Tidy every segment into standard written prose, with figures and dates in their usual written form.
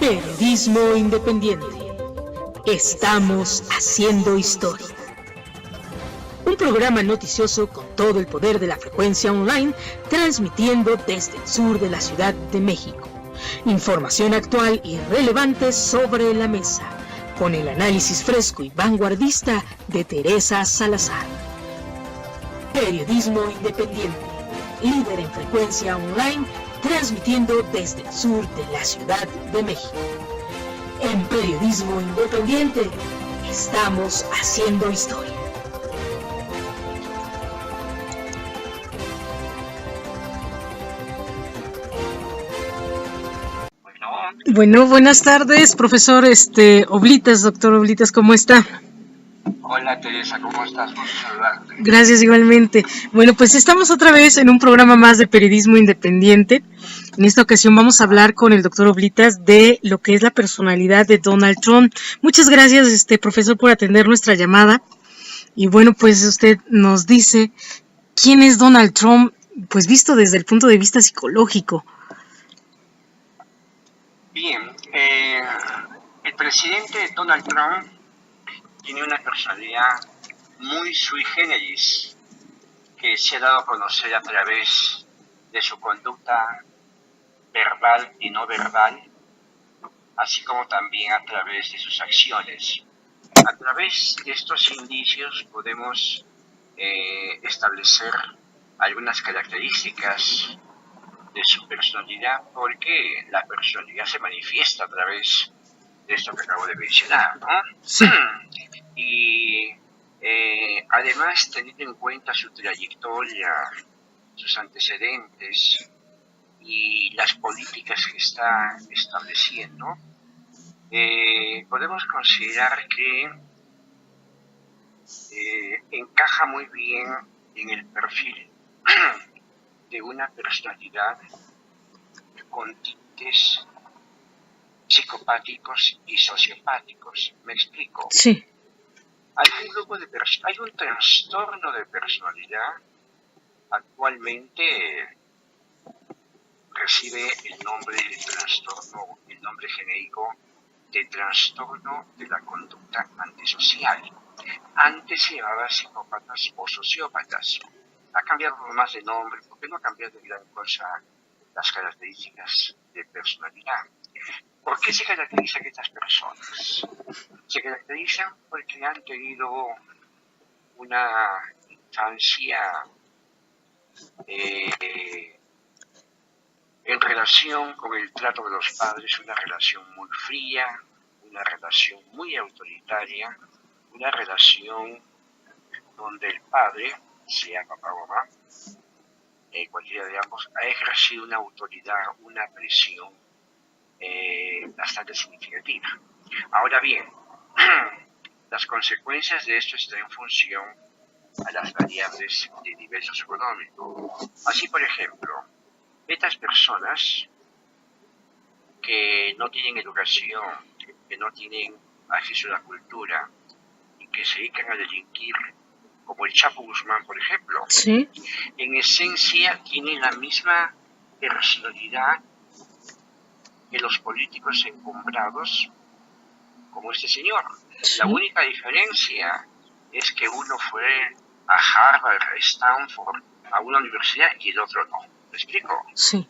Periodismo independiente. Estamos haciendo historia. Un programa noticioso con todo el poder de la frecuencia online, transmitiendo desde el sur de la Ciudad de México. Información actual y relevante sobre la mesa, con el análisis fresco y vanguardista de Teresa Salazar. Periodismo independiente, líder en frecuencia online, transmitiendo desde el sur de la Ciudad de México. En Periodismo Independiente, estamos haciendo historia. Bueno, buenas tardes, profesor Oblitas, doctor Oblitas, ¿cómo está? Hola Teresa, ¿cómo estás? Gusto saludarte. Gracias, igualmente. Bueno, pues estamos otra vez en un programa más de Periodismo Independiente. En esta ocasión vamos a hablar con el doctor Oblitas de lo que es la personalidad de Donald Trump. Muchas gracias, profesor, por atender nuestra llamada. Y bueno, pues usted nos dice quién es Donald Trump, pues visto desde el punto de vista psicológico. Bien, el presidente Donald Trump tiene una personalidad muy sui generis que se ha dado a conocer a través de su conducta verbal y no verbal, así como también a través de sus acciones. A través de estos indicios podemos establecer algunas características de su personalidad, porque la personalidad se manifiesta a través de esto que acabo de mencionar, ¿no? Sí. Y además, teniendo en cuenta su trayectoria, sus antecedentes y las políticas que está estableciendo, podemos considerar que encaja muy bien en el perfil de una personalidad con tintes psicopáticos y sociopáticos. ¿Me explico? Sí. Hay un trastorno de personalidad actualmente recibe el nombre genérico de trastorno de la conducta antisocial. Antes se llamaba psicópatas o sociópatas. Ha cambiado más de nombre, porque no ha cambiado de gran cosa las características de personalidad. ¿Por qué se caracterizan estas personas? Se caracterizan porque han tenido una infancia en relación con el trato de los padres, una relación muy fría, una relación muy autoritaria, una relación donde el padre, sea papá o mamá, cualquiera de ambos, ha ejercido una autoridad, una presión bastante significativa. Ahora bien, las consecuencias de esto están en función a las variables de nivel socioeconómico. Así, por ejemplo, estas personas que no tienen educación, que no tienen acceso a la cultura y que se dedican a delinquir, como el Chapo Guzmán, por ejemplo, Sí. En esencia tienen la misma personalidad que los políticos encumbrados como este señor. Sí. La única diferencia es que uno fue a Harvard, a Stanford, a una universidad y el otro no. ¿Me explico? Sí.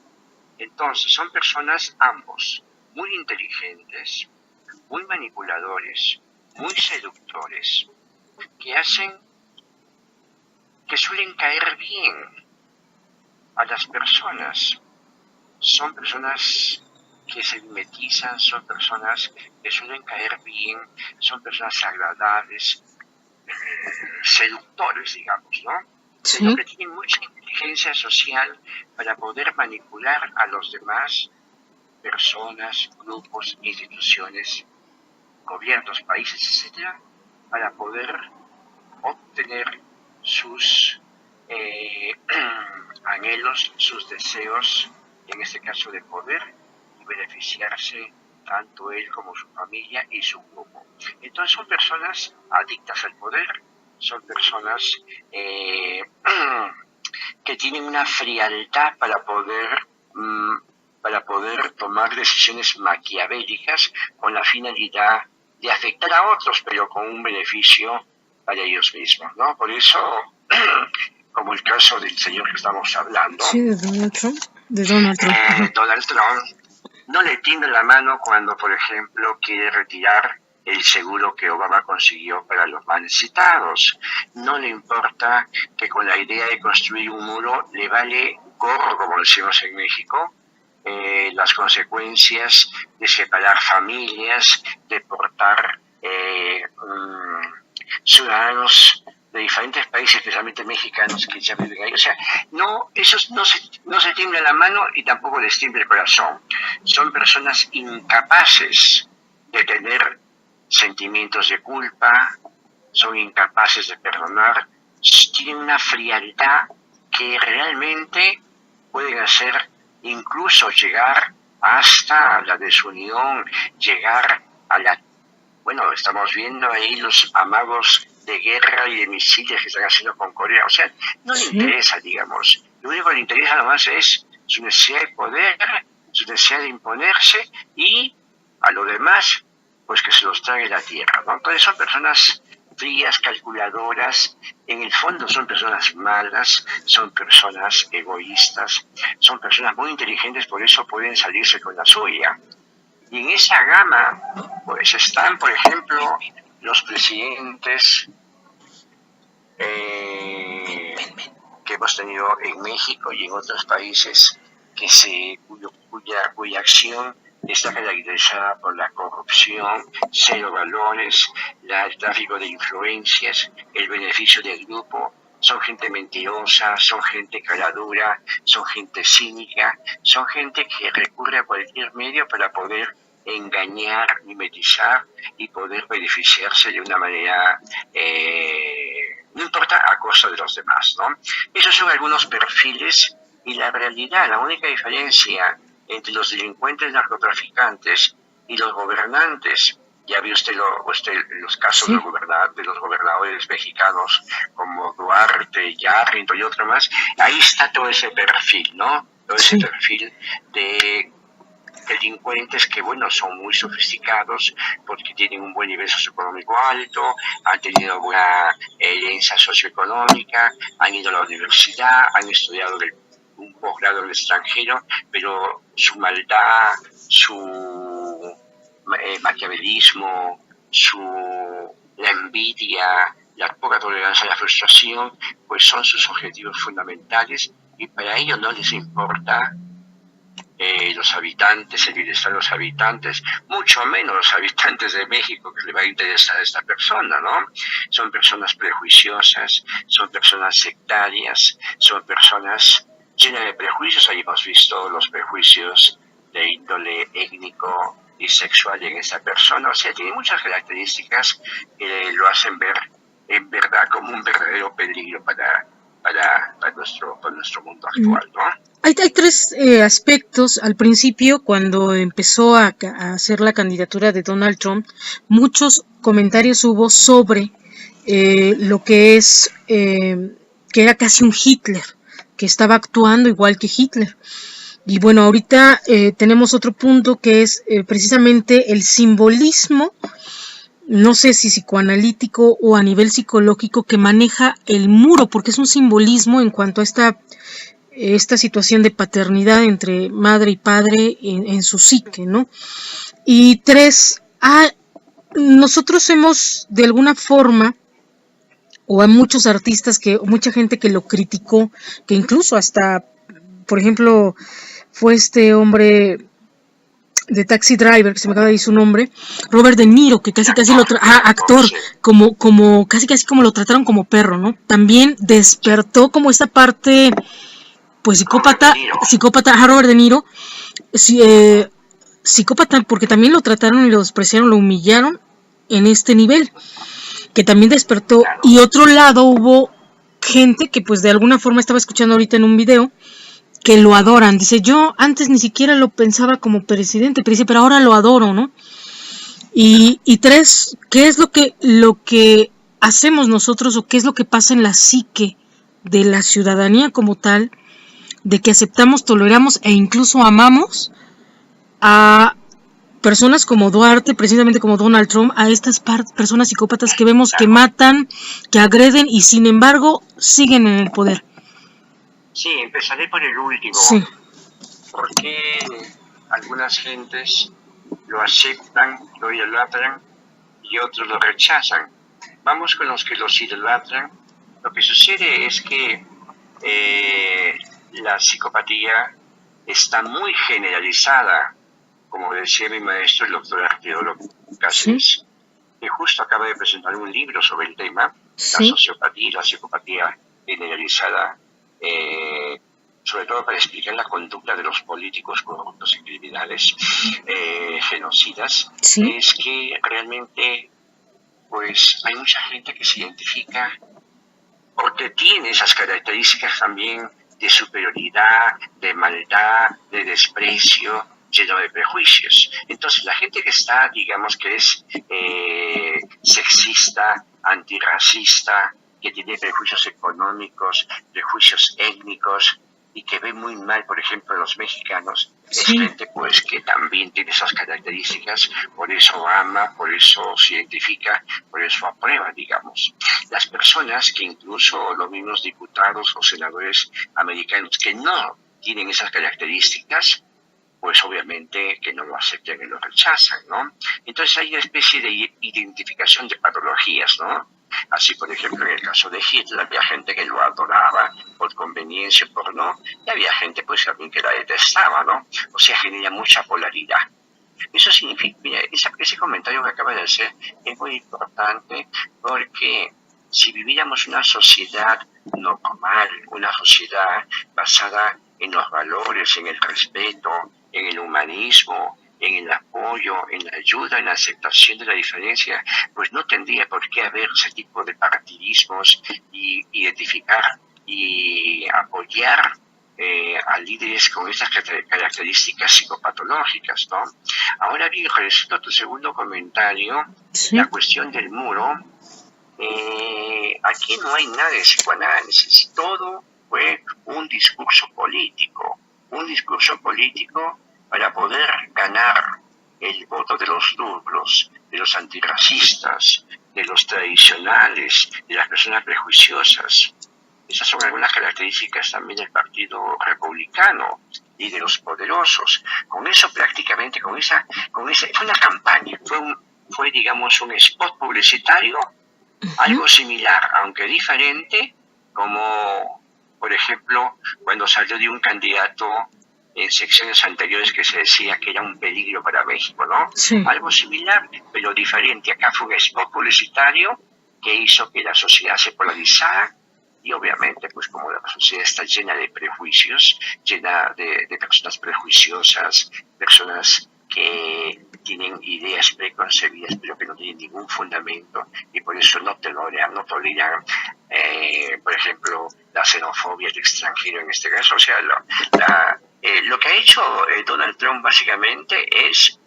Entonces, son personas ambos muy inteligentes, muy manipuladores, muy seductores, que suelen caer bien a las personas. Son personas que se mimetizan, son personas que suelen caer bien, son personas agradables, seductores, digamos, ¿no? Sí. Pero que tienen mucha inteligencia social para poder manipular a los demás, personas, grupos, instituciones, gobiernos, países, etcétera, para poder obtener sus anhelos, sus deseos, en este caso de poder, y beneficiarse tanto él como su familia y su grupo. Entonces son personas adictas al poder, son personas que tienen una frialdad para poder para poder tomar decisiones maquiavélicas con la finalidad de afectar a otros, pero con un beneficio para ellos mismos, ¿no? Por eso, como el caso del señor que estamos hablando, Sí, de Donald Trump. Donald Trump no le tiende la mano cuando, por ejemplo, quiere retirar el seguro que Obama consiguió para los más necesitados. No le importa que con la idea de construir un muro le vale gorro, como decimos en México, las consecuencias de separar familias, deportar ciudadanos de diferentes países, especialmente mexicanos, que ya viven ahí. O sea, no, esos no se tiembla la mano y tampoco les tiembla el corazón. Son personas incapaces de tener sentimientos de culpa, son incapaces de perdonar, tienen una frialdad que realmente pueden hacer incluso llegar hasta la desunión, llegar a la... Bueno, estamos viendo ahí los amagos de guerra y de misiles que están haciendo con Corea. O sea, no le interesa, digamos. Lo único que le interesa nomás es su necesidad de poder, su necesidad de imponerse y a lo demás, pues que se los trague la tierra, ¿no? Entonces son personas frías, calculadoras, en el fondo son personas malas, son personas egoístas, son personas muy inteligentes, por eso pueden salirse con la suya. Y en esa gama, pues están, por ejemplo, los presidentes que hemos tenido en México y en otros países cuya acción está caracterizada por la corrupción, cero valores, el tráfico de influencias, el beneficio del grupo. Son gente mentirosa, son gente caladura, son gente cínica, son gente que recurre a cualquier medio para poder engañar, mimetizar y poder beneficiarse de una manera, no importa, a costa de los demás, ¿no? Esos son algunos perfiles y la realidad, la única diferencia entre los delincuentes narcotraficantes y los gobernantes. Ya vio usted los casos de los gobernadores mexicanos como Duarte, Yarrington y otro más. Ahí está todo ese perfil, ¿no? Todo ese perfil de delincuentes que, bueno, son muy sofisticados porque tienen un buen nivel socioeconómico alto, han tenido buena herencia socioeconómica, han ido a la universidad, han estudiado un posgrado en el extranjero, pero su maldad, su maquiavelismo, la envidia, la poca tolerancia a la frustración, pues son sus objetivos fundamentales y para ellos no les importa los habitantes, el bienestar de los habitantes, mucho menos los habitantes de México, que le va a interesar a esta persona, ¿no? Son personas prejuiciosas, son personas sectarias, son personas llenas de prejuicios. Ahí hemos visto los prejuicios de índole étnico y sexual en esta persona. O sea, tiene muchas características que lo hacen ver en verdad como un verdadero peligro para nuestro mundo actual, ¿no? Hay tres aspectos. Al principio, cuando empezó a hacer la candidatura de Donald Trump, muchos comentarios hubo sobre lo que es que era casi un Hitler, que estaba actuando igual que Hitler. Y bueno, ahorita tenemos otro punto que es precisamente el simbolismo, no sé si psicoanalítico o a nivel psicológico, que maneja el muro, porque es un simbolismo en cuanto a esta situación de paternidad entre madre y padre en su psique, ¿no? Y tres, nosotros hemos de alguna forma, o hay muchos artistas, mucha gente que lo criticó, que incluso hasta, por ejemplo, fue este hombre de Taxi Driver, que se me acaba de decir su nombre, Robert De Niro, que casi lo actor, como casi como lo trataron como perro, ¿no? También despertó como esta parte, pues psicópata, Robert De Niro, psicópata, porque también lo trataron y lo despreciaron, lo humillaron en este nivel, que también despertó. Y otro lado hubo gente que pues de alguna forma estaba escuchando ahorita en un video, que lo adoran. Dice, yo antes ni siquiera lo pensaba como presidente, pero ahora lo adoro, ¿no? Y tres, ¿qué es lo que hacemos nosotros o qué es lo que pasa en la psique de la ciudadanía como tal, de que aceptamos, toleramos e incluso amamos a personas como Duarte, precisamente como Donald Trump, a estas personas psicópatas que vemos que matan, que agreden y sin embargo siguen en el poder. Sí, empezaré por el último. Sí. Porque algunas gentes lo aceptan, lo idolatran y otros lo rechazan. Vamos con los que los idolatran. Lo que sucede es que la psicopatía está muy generalizada, como decía mi maestro, el doctor arqueólogo Cáceres, que justo acaba de presentar un libro sobre el tema, la sociopatía y la psicopatía generalizada, sobre todo para explicar la conducta de los políticos corruptos y criminales, genocidas, es que realmente pues hay mucha gente que se identifica porque tiene esas características también de superioridad, de maldad, de desprecio, lleno de prejuicios. Entonces la gente que está, digamos que es sexista, antirracista, que tiene prejuicios económicos, prejuicios étnicos, y que ve muy mal, por ejemplo, a los mexicanos, es gente pues que también tiene esas características, por eso ama, por eso se identifica, por eso aprueba, digamos. Las personas que incluso los mismos diputados o senadores americanos que no tienen esas características, pues obviamente que no lo aceptan y lo rechazan, ¿no? Entonces hay una especie de identificación de patologías, ¿no? Así, por ejemplo, en el caso de Hitler había gente que lo adoraba por conveniencia, por no, y había gente pues también que la detestaba, ¿no? O sea, genera mucha polaridad. Eso significa, mira, ese comentario que acaba de hacer es muy importante porque si viviéramos una sociedad normal, una sociedad basada en los valores, en el respeto, en el humanismo, en el apoyo, en la ayuda, en la aceptación de la diferencia, pues no tendría por qué haber ese tipo de partidismos y identificar y apoyar a líderes con estas características psicopatológicas, ¿no? Ahora bien, respecto a tu segundo comentario, la cuestión del muro, aquí no hay nada de psicoanálisis, todo fue un discurso político para poder ganar el voto de los duros, de los antirracistas, de los tradicionales, de las personas prejuiciosas. Esas son algunas características también del Partido Republicano y de los poderosos. Con eso prácticamente, fue una campaña, fue digamos un spot publicitario, algo similar, aunque diferente, como por ejemplo cuando salió de un candidato en secciones anteriores que se decía que era un peligro para México, ¿no? Sí. Algo similar, pero diferente. Acá fue un spot publicitario que hizo que la sociedad se polarizara y obviamente, pues como la sociedad está llena de prejuicios, llena de personas prejuiciosas, personas que tienen ideas preconcebidas pero que no tienen ningún fundamento y por eso no toleran, por ejemplo, la xenofobia del extranjero en este caso. O sea, lo que ha hecho Donald Trump básicamente es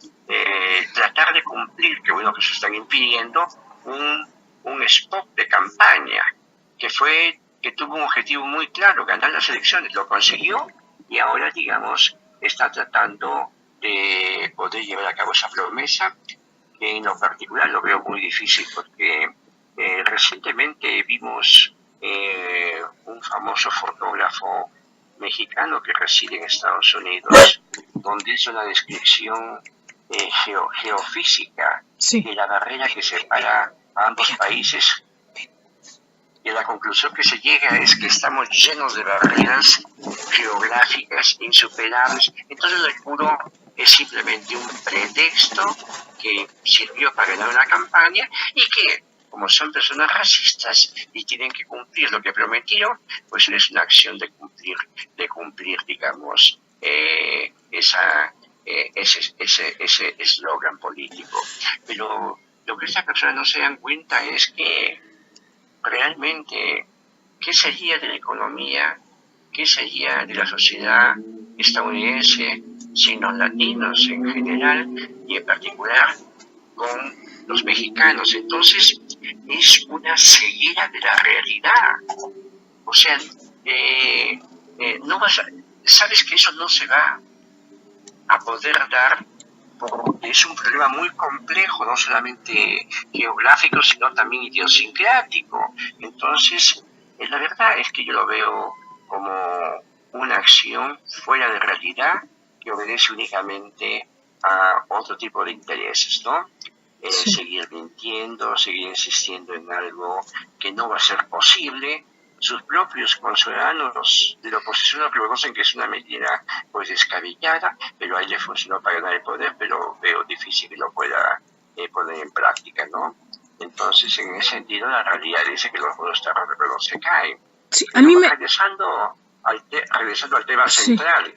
tratar de cumplir, que bueno que se están impidiendo, un spot de campaña que tuvo un objetivo muy claro, ganar las elecciones, lo consiguió y ahora, digamos, está tratando de poder llevar a cabo esa promesa, que en lo particular lo veo muy difícil porque recientemente vimos un famoso fotógrafo mexicano que reside en Estados Unidos, donde hizo una descripción geofísica de la barrera que separa a ambos países. Y la conclusión que se llega es que estamos llenos de barreras geográficas insuperables. Entonces el muro es simplemente un pretexto que sirvió para ganar una campaña y que, como son personas racistas y tienen que cumplir lo que prometieron, pues es una acción de cumplir, digamos, ese eslogan político. Pero lo que estas personas no se dan cuenta es que realmente, ¿qué sería de la economía? ¿Qué sería de la sociedad estadounidense sin los latinos en general y en particular con los mexicanos? Entonces, es una ceguera de la realidad. O sea, sabes que eso no se va a poder dar porque es un problema muy complejo, no solamente geográfico, sino también idiosincrático. Entonces, la verdad es que yo lo veo como una acción fuera de realidad que obedece únicamente a otro tipo de intereses, ¿no? Sí. Seguir mintiendo, seguir insistiendo en algo que no va a ser posible. Sus propios conciudadanos de la oposición lo reconocen que es una medida pues descabellada, pero a él le funcionó para ganar el poder, pero veo difícil que lo pueda poner en práctica, ¿no? Entonces, en ese sentido, la realidad dice que los muros terroristas se caen. Sí, pero regresando al tema central,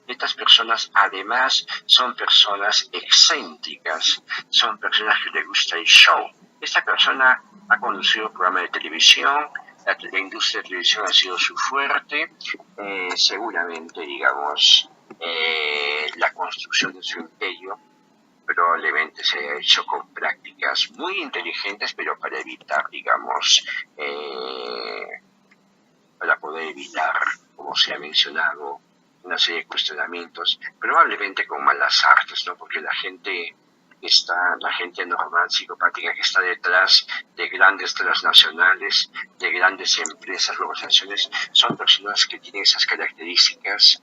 estas personas además son personas excéntricas, son personas que les gusta el show. Esta persona ha conducido un programa de televisión, la industria de televisión ha sido su fuerte, seguramente, digamos, la construcción de su imperio probablemente se ha hecho con prácticas muy inteligentes, pero para evitar, digamos, para poder evitar, como se ha mencionado, una serie de cuestionamientos, probablemente con malas artes, ¿no? Porque la gente normal, psicopática que está detrás de grandes transnacionales, de grandes empresas, organizaciones, son personas que tienen esas características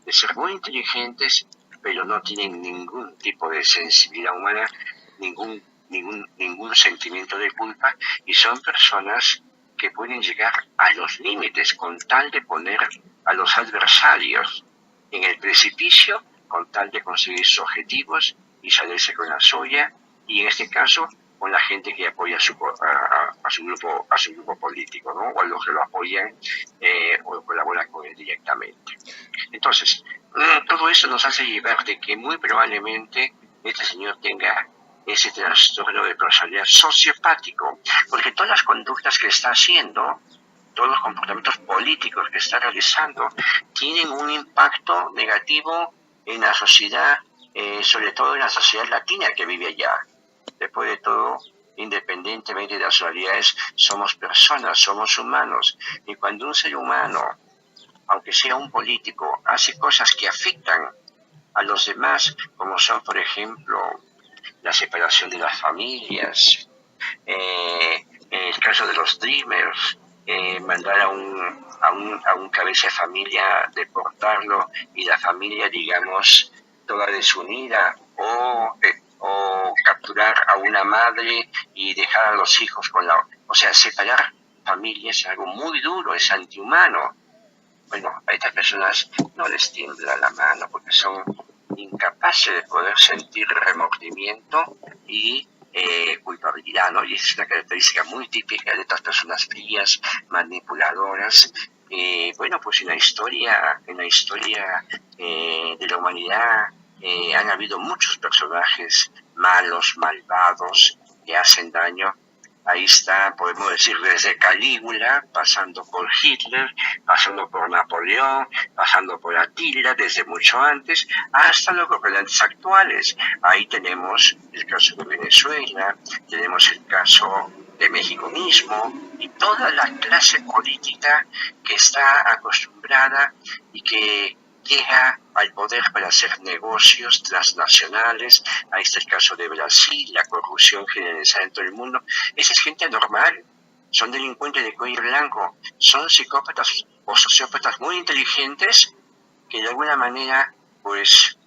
de ser muy inteligentes, pero no tienen ningún tipo de sensibilidad humana, ningún sentimiento de culpa, y son personas que pueden llegar a los límites con tal de poner a los adversarios en el precipicio, con tal de conseguir sus objetivos y salirse con la suya, y en este caso con la gente que apoya a su grupo político, ¿no? O a los que lo apoyan o colaboran con él directamente. Entonces, todo esto nos hace llevar de que muy probablemente este señor tenga ese trastorno de personalidad sociopático, porque todas las conductas que está haciendo, todos los comportamientos políticos que está realizando, tienen un impacto negativo en la sociedad, sobre todo en la sociedad latina que vive allá. Después de todo, independientemente de las realidades, somos personas, somos humanos, y cuando un ser humano, aunque sea un político, hace cosas que afectan a los demás, como son, por ejemplo, la separación de las familias, el caso de los Dreamers, mandar a un cabeza de familia, deportarlo, y la familia, digamos, toda desunida, o capturar a una madre y dejar a los hijos o sea, separar familias es algo muy duro, es antihumano. Bueno, a estas personas no les tiembla la mano porque son incapaces de poder sentir remordimiento y culpabilidad, ¿no? Y es una característica muy típica de estas personas frías, manipuladoras. Bueno, pues en la historia de la humanidad han habido muchos personajes malos, malvados, que hacen daño. Ahí está, podemos decir, desde Calígula, pasando por Hitler, pasando por Napoleón, pasando por Atila, desde mucho antes, hasta los gobernantes actuales. Ahí tenemos el caso de Venezuela, tenemos el caso de México mismo, y toda la clase política que está acostumbrada y que llega al poder para hacer negocios transnacionales. Ahí está el caso de Brasil, la corrupción generalizada en todo el mundo. Esa es gente anormal, son delincuentes de cuello blanco, son psicópatas o sociópatas muy inteligentes que de alguna manera pues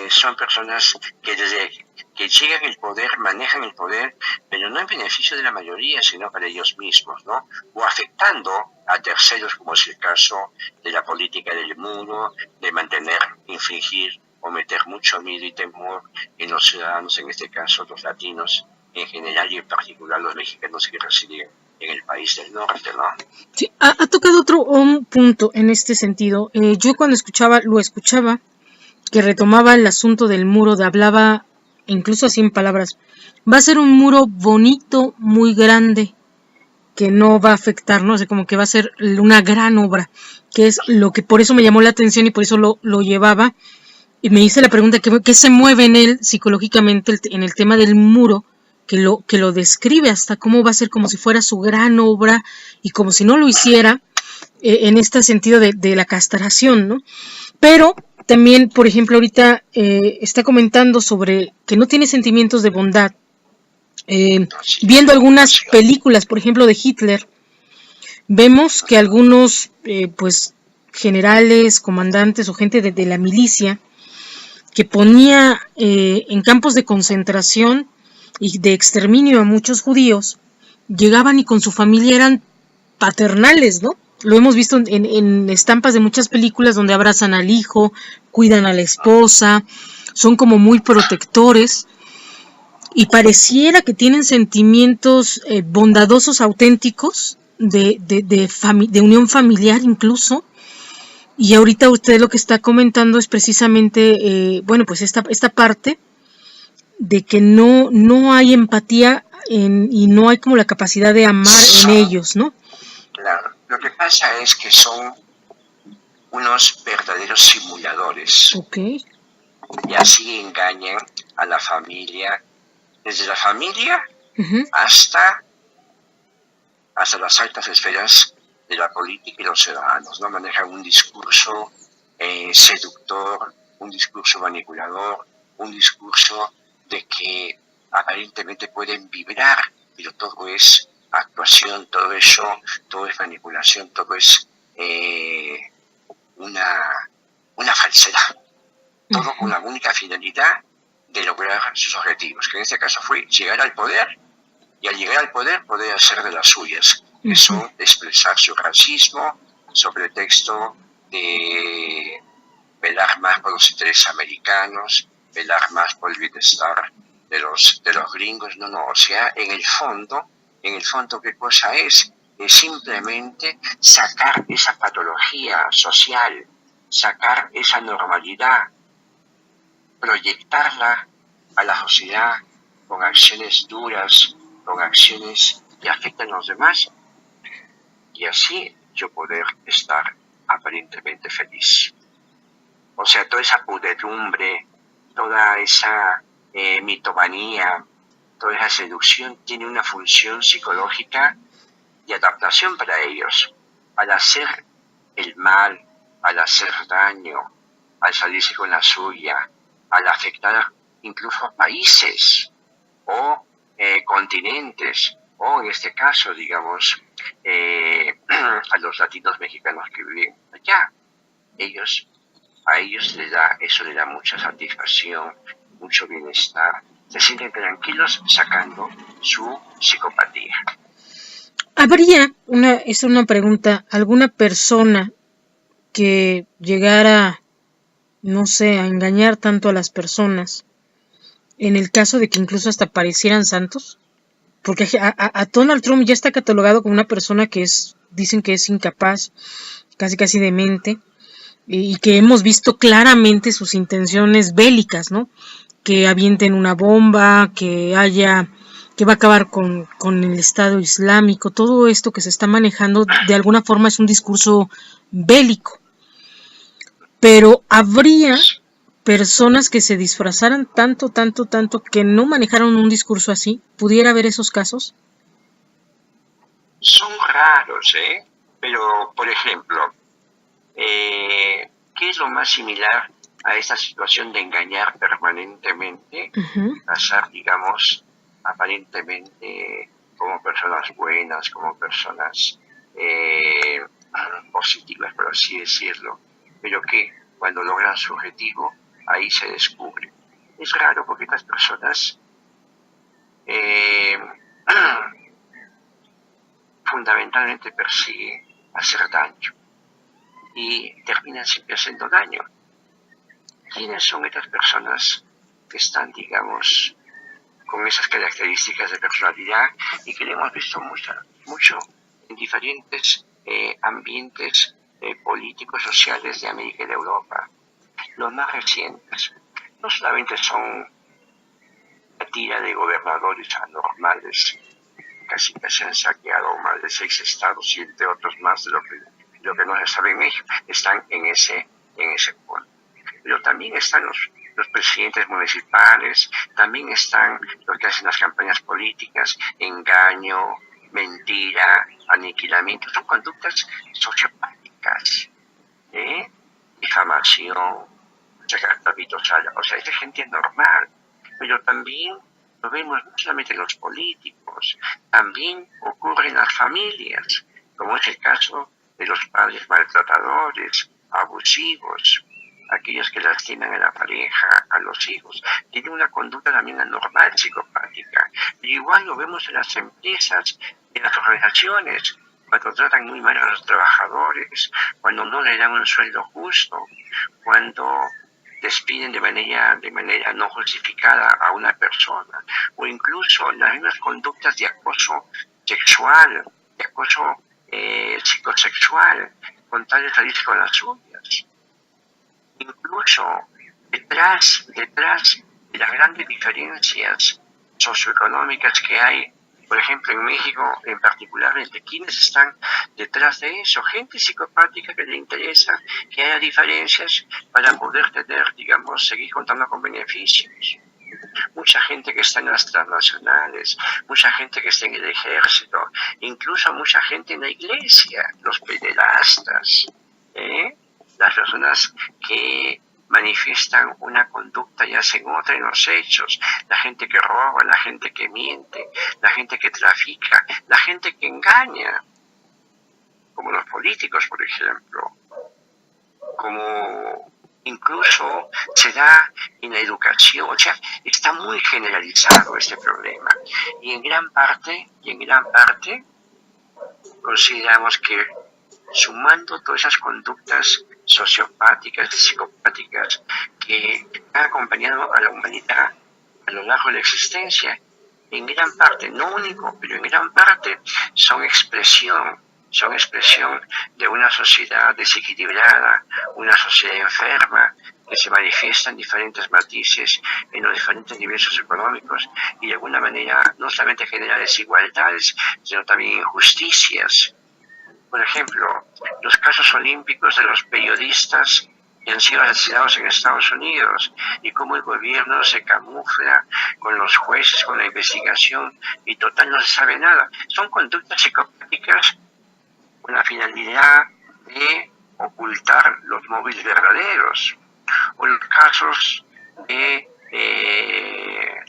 son personas que desde que llegan al poder, manejan el poder, pero no en beneficio de la mayoría, sino para ellos mismos, ¿no? O afectando a terceros, como es el caso de la política del muro, de mantener, infligir o meter mucho miedo y temor en los ciudadanos, en este caso los latinos en general y en particular los mexicanos que residen en el país del norte, ¿no? Sí, ha tocado un punto en este sentido. Yo cuando lo escuchaba, que retomaba el asunto del muro, hablaba incluso así en palabras, va a ser un muro bonito, muy grande, que no va a afectar, ¿no? O sea, como que va a ser una gran obra, que es lo que por eso me llamó la atención y por eso lo llevaba, y me hice la pregunta, ¿qué se mueve en él psicológicamente en el tema del muro, que lo describe hasta cómo va a ser como si fuera su gran obra, y como si no lo hiciera, en este sentido de la castración, ¿no? Pero también, por ejemplo, ahorita está comentando sobre que no tiene sentimientos de bondad. Viendo algunas películas, por ejemplo, de Hitler, vemos que algunos, pues, generales, comandantes o gente de la milicia que ponía en campos de concentración y de exterminio a muchos judíos, llegaban y con su familia eran paternales, ¿no? Lo hemos visto en estampas de muchas películas donde abrazan al hijo, cuidan a la esposa, son como muy protectores y pareciera que tienen sentimientos bondadosos, auténticos, de unión familiar incluso. Y ahorita usted lo que está comentando es precisamente, bueno, pues esta parte de que no hay empatía y no hay como la capacidad de amar en ellos, ¿no? Claro, lo que pasa es que son unos verdaderos simuladores. Okay. Y así engañan a la familia, desde la familia hasta las altas esferas de la política y los ciudadanos, ¿no? Manejan un discurso seductor, un discurso manipulador, un discurso de que aparentemente pueden vibrar, pero todo es actuación, todo es show, todo es manipulación, todo es una falsedad. Todo con la única finalidad de lograr sus objetivos, que en este caso fue llegar al poder, y al llegar al poder hacer de las suyas, que son expresar su racismo sobre el texto de velar más por los intereses americanos, velar más por el bienestar de los gringos. No, o sea, en el fondo, ¿qué cosa es? Es simplemente sacar esa patología social, sacar esa normalidad, proyectarla a la sociedad con acciones duras, con acciones que afectan a los demás, y así yo poder estar aparentemente feliz. O sea, toda esa pudredumbre, toda esa mitomanía, toda esa seducción tiene una función psicológica de adaptación para ellos. Al hacer el mal, al hacer daño, al salirse con la suya, al afectar incluso a países o continentes, o en este caso, digamos, a los latinos mexicanos que viven allá. A ellos eso les da mucha satisfacción, mucho bienestar, se sienten tranquilos sacando su psicopatía. ¿Habría, es una pregunta, alguna persona que llegara, no sé, a engañar tanto a las personas, en el caso de que incluso hasta parecieran santos? Porque a Donald Trump ya está catalogado como una persona que dicen que es incapaz, casi demente, y que hemos visto claramente sus intenciones bélicas, ¿no? Que avienten una bomba, que va a acabar con el Estado Islámico, todo esto que se está manejando de alguna forma es un discurso bélico. Pero habría personas que se disfrazaran tanto que no manejaron un discurso así. ¿Pudiera haber esos casos? Son raros, pero, por ejemplo, ¿qué es lo más similar a esta situación de engañar permanentemente? Pasar, digamos, aparentemente como personas buenas, como personas positivas, por así decirlo, pero que cuando logran su objetivo, ahí se descubre. Es raro porque estas personas fundamentalmente persiguen hacer daño y terminan siempre haciendo daño. ¿Quiénes son estas personas que están, digamos, con esas características de personalidad y que le hemos visto mucho en diferentes ambientes políticos, sociales de América y de Europa? Los más recientes no solamente son la tira de gobernadores anormales, casi que se han saqueado más de 6 estados y entre otros más de lo que no se sabe en México, están en ese punto. Pero también están los presidentes municipales, también están los que hacen las campañas políticas, engaño, mentira, aniquilamiento, son conductas sociopáticas, difamación, sacar trapitos o sea, es de gente normal, pero también lo vemos no solamente en los políticos, también ocurre en las familias, como es el caso de los padres maltratadores, abusivos, aquellos que lastiman a la pareja, a los hijos, tienen una conducta también anormal, psicopática. Y igual lo vemos en las empresas, en las organizaciones, cuando tratan muy mal a los trabajadores, cuando no le dan un sueldo justo, cuando despiden de manera no justificada a una persona, o incluso las mismas conductas de acoso sexual, de acoso psicosexual, con tal de salirse con las suyas. Incluso detrás de las grandes diferencias socioeconómicas que hay, por ejemplo en México en particular, entre quienes están detrás de eso, gente psicopática que le interesa que haya diferencias para poder tener, digamos, seguir contando con beneficios. Mucha gente que está en las transnacionales, mucha gente que está en el ejército, incluso mucha gente en la iglesia, los pederastas, las personas que manifiestan una conducta y hacen otra en los hechos, la gente que roba, la gente que miente, la gente que trafica, la gente que engaña, como los políticos, por ejemplo, como incluso se da en la educación, o sea, está muy generalizado este problema. Y en gran parte consideramos que sumando todas esas conductas sociopáticas y psicopáticas que han acompañado a la humanidad a lo largo de la existencia, en gran parte, no único, pero en gran parte son expresión de una sociedad desequilibrada, una sociedad enferma, que se manifiesta en diferentes matices, en los diferentes niveles socioeconómicos, y de alguna manera no solamente genera desigualdades, sino también injusticias. Por ejemplo, los casos olímpicos de los periodistas que han sido asesinados en Estados Unidos y cómo el gobierno se camufla con los jueces, con la investigación y total no se sabe nada. Son conductas psicopáticas con la finalidad de ocultar los móviles verdaderos. O los casos de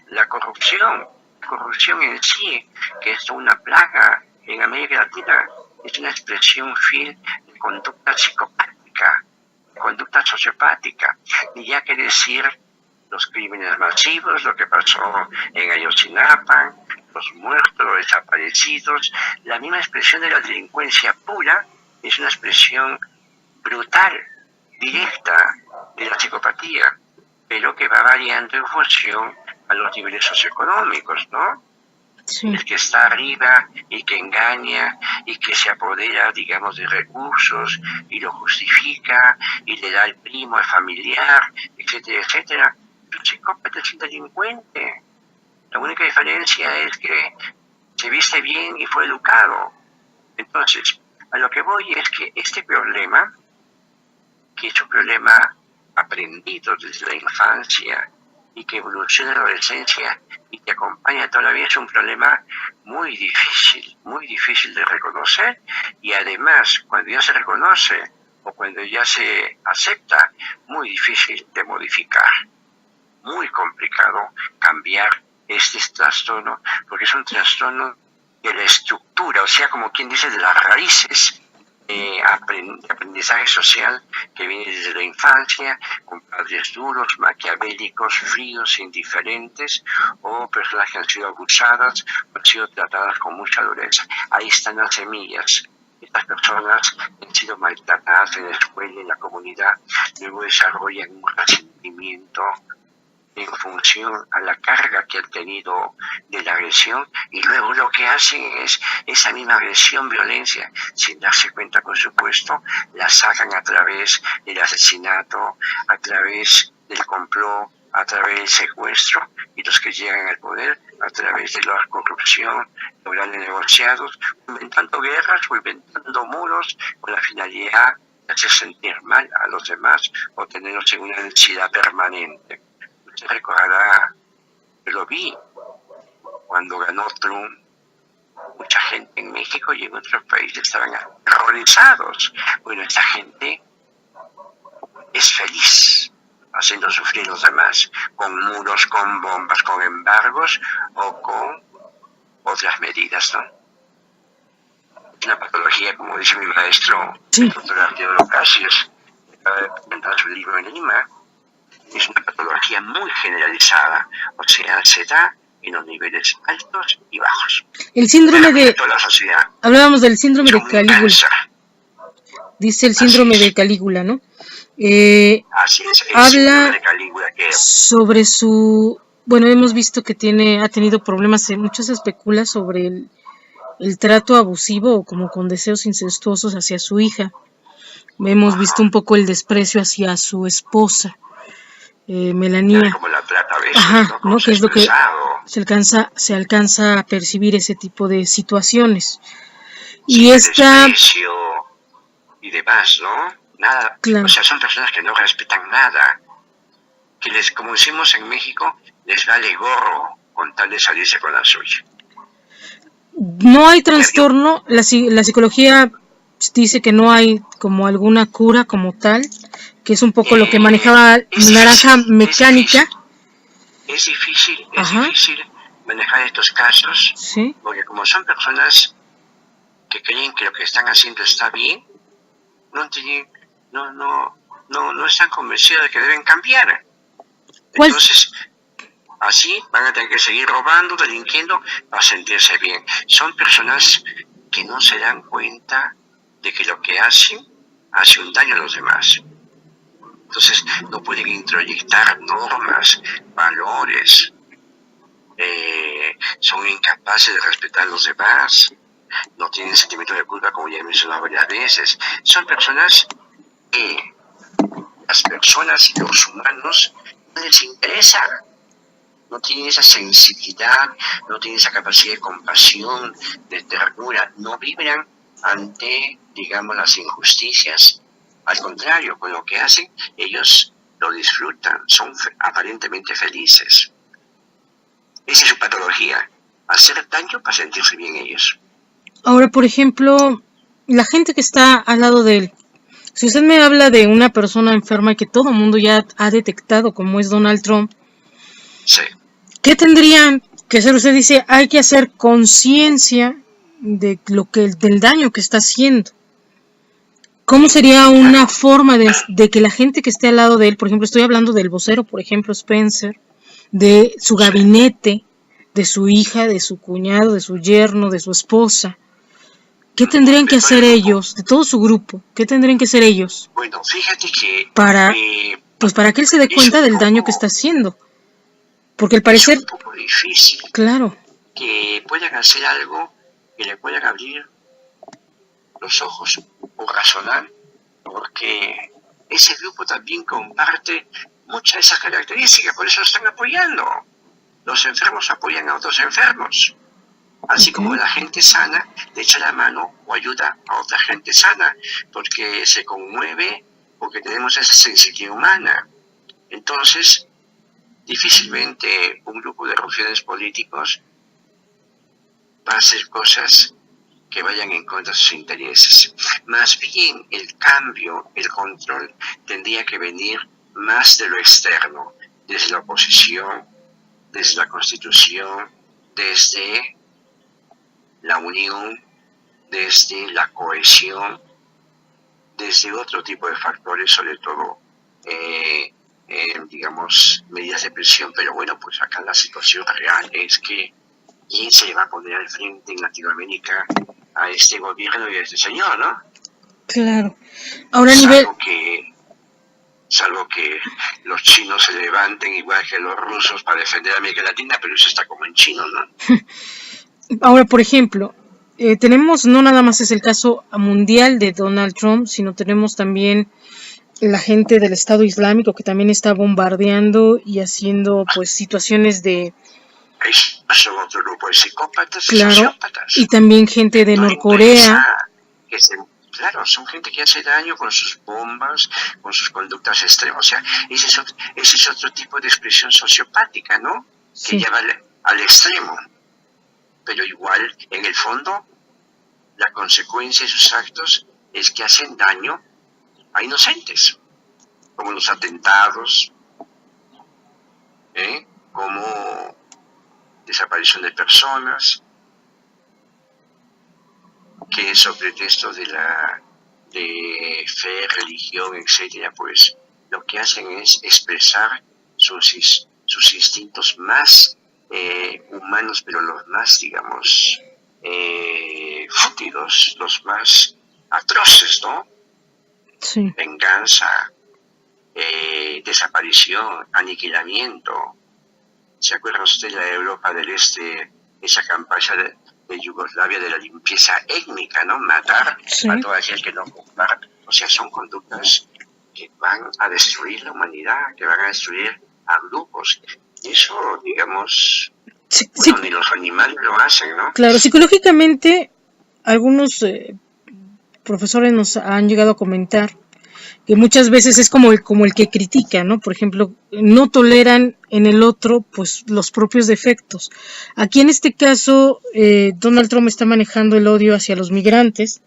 la corrupción en sí, que es una plaga en América Latina, es una expresión fiel de conducta psicopática, de conducta sociopática, y ya que decir los crímenes masivos, lo que pasó en Ayotzinapa, los muertos, los desaparecidos, la misma expresión de la delincuencia pura es una expresión brutal, directa de la psicopatía, pero que va variando en función a los niveles socioeconómicos, ¿no? Sí. El que está arriba y que engaña y que se apodera, digamos, de recursos y lo justifica y le da al primo, al familiar, etcétera, etcétera. El psicópata es un delincuente. La única diferencia es que se viste bien y fue educado. Entonces, a lo que voy es que este problema, que es un problema aprendido desde la infancia y que evoluciona en la adolescencia y que acompaña todavía, es un problema muy difícil de reconocer, y además cuando ya se reconoce o cuando ya se acepta, muy difícil de modificar, muy complicado cambiar este trastorno, porque es un trastorno de la estructura, o sea, como quien dice, de las raíces de aprendizaje social que viene desde la infancia, con padres duros, maquiavélicos, fríos, indiferentes, o personas que han sido abusadas o han sido tratadas con mucha dureza. Ahí están las semillas. Estas personas han sido maltratadas en la escuela, en la comunidad, luego desarrollan un resentimiento en función a la carga que han tenido de la agresión, y luego lo que hacen es esa misma agresión, violencia, sin darse cuenta, por supuesto, la sacan a través del asesinato, a través del complot, a través del secuestro, y los que llegan al poder a través de la corrupción, los grandes negociados, inventando guerras o inventando muros con la finalidad de hacer sentir mal a los demás o tenerlos en una ansiedad permanente. Usted recordará, yo lo vi cuando ganó Trump, mucha gente en México y en otros países estaban aterrorizados. Bueno, esta gente es feliz haciendo sufrir a los demás, con muros, con bombas, con embargos o con otras medidas, ¿no? Una patología, como dice mi maestro, el doctor Arturo Casios, en su libro en Lima, es una patología muy generalizada, o sea, se da en los niveles altos y bajos. El síndrome de toda la sociedad. Hablábamos del síndrome de Calígula. Dice el síndrome de Calígula, ¿no? Así es, el habla síndrome de Calígula que sobre su, bueno, hemos visto que ha tenido problemas, mucho se especula sobre el trato abusivo o como con deseos incestuosos hacia su hija. Hemos visto un poco el desprecio hacia su esposa, Melanía. Como la plata, ¿ves? Ajá, ¿no? Que es lo que se alcanza a percibir ese tipo de situaciones. Sí, y esta y demás, ¿no? Nada, claro. O sea, son personas que no respetan nada, que como decimos en México, les vale gorro con tal de salirse con la suya. No hay trastorno, la psicología dice que no hay como alguna cura como tal, que es un poco lo que manejaba Naranja Mecánica. Es difícil manejar estos casos, ¿sí? Porque como son personas que creen que lo que están haciendo está bien, no están convencidos de que deben cambiar. Entonces, así van a tener que seguir robando, delinquiendo, para sentirse bien. Son personas que no se dan cuenta de que lo que hacen hace un daño a los demás. Entonces, no pueden introyectar normas, valores, son incapaces de respetar a los demás, no tienen sentimiento de culpa, como ya he mencionado varias veces. Son personas que las personas y los humanos no les interesa, no tienen esa sensibilidad, no tienen esa capacidad de compasión, de ternura, no vibran ante, digamos, las injusticias. Al contrario, con lo que hacen, ellos lo disfrutan, son aparentemente felices. Esa es su patología, hacer daño para sentirse bien ellos. Ahora, por ejemplo, la gente que está al lado de él, si usted me habla de una persona enferma que todo el mundo ya ha detectado como es Donald Trump, sí. ¿Qué tendrían que hacer? Usted dice, hay que hacer conciencia de del daño que está haciendo. ¿Cómo sería una forma de que la gente que esté al lado de él, por ejemplo, estoy hablando del vocero, por ejemplo, Spencer, de su gabinete, de su hija, de su cuñado, de su yerno, de su esposa? ¿Qué tendrían que hacer ellos, de todo su grupo? ¿Qué tendrían que hacer ellos? Bueno, fíjate que para que él se dé cuenta del daño que está haciendo. Porque al parecer es un poco difícil, claro, que puedan hacer algo que le puedan abrir los ojos o razonar, porque ese grupo también comparte muchas de esas características, por eso lo están apoyando. Los enfermos apoyan a otros enfermos, así como la gente sana le echa la mano o ayuda a otra gente sana, porque se conmueve, porque tenemos esa sensibilidad humana. Entonces, difícilmente un grupo de rufianes políticos va a hacer cosas que vayan en contra de sus intereses. Más bien, el cambio, el control, tendría que venir más de lo externo, desde la oposición, desde la Constitución, desde la unión, desde la cohesión, desde otro tipo de factores, sobre todo, digamos, medidas de presión. Pero bueno, pues acá la situación real es que ¿quién se va a poner al frente en Latinoamérica a este gobierno y a este señor, no? Claro. Ahora salvo que los chinos se levanten igual que los rusos para defender a América Latina, pero eso está como en chino, ¿no? Ahora, por ejemplo, tenemos, no nada más es el caso mundial de Donald Trump, sino tenemos también la gente del Estado Islámico que también está bombardeando y haciendo pues situaciones de... Son otro grupo de psicópatas, claro, y sociópatas. Y también gente de Norcorea. Claro, son gente que hace daño con sus bombas, con sus conductas extremas. O sea, ese es otro tipo de expresión sociopática, ¿no? Sí. Que lleva al extremo. Pero igual, en el fondo, la consecuencia de sus actos es que hacen daño a inocentes, como los atentados, como desaparición de personas, que sobre pretexto de fe, religión, etcétera, pues lo que hacen es expresar sus instintos más humanos, pero los más, digamos, fútidos, los más atroces, ¿no? Sí. Venganza, desaparición, aniquilamiento. ¿Se acuerda usted de la Europa del Este, esa campaña de Yugoslavia de la limpieza étnica, ¿no? Matar a todo aquel que no comparte. O sea, son conductas que van a destruir la humanidad, que van a destruir a grupos. Y eso, digamos, ni los animales lo hacen, ¿no? Claro, psicológicamente, algunos profesores nos han llegado a comentar que muchas veces es como el que critica, ¿no? Por ejemplo, no toleran en el otro pues los propios defectos. Aquí en este caso, Donald Trump está manejando el odio hacia los migrantes,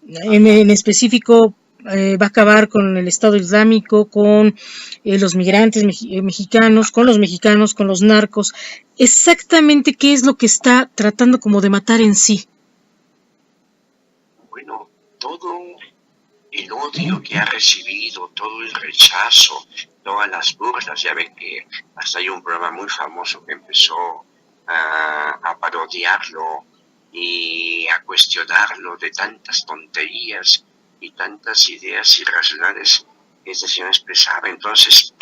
en específico va a acabar con el Estado Islámico, con los migrantes mexicanos, con los mexicanos, con los narcos. Exactamente qué es lo que está tratando como de matar en sí. Bueno, todo el odio que ha recibido, todo el rechazo, todas las burlas. Ya ven que hasta hay un programa muy famoso que empezó a parodiarlo y a cuestionarlo de tantas tonterías y tantas ideas irracionales que este señor expresaba. Entonces,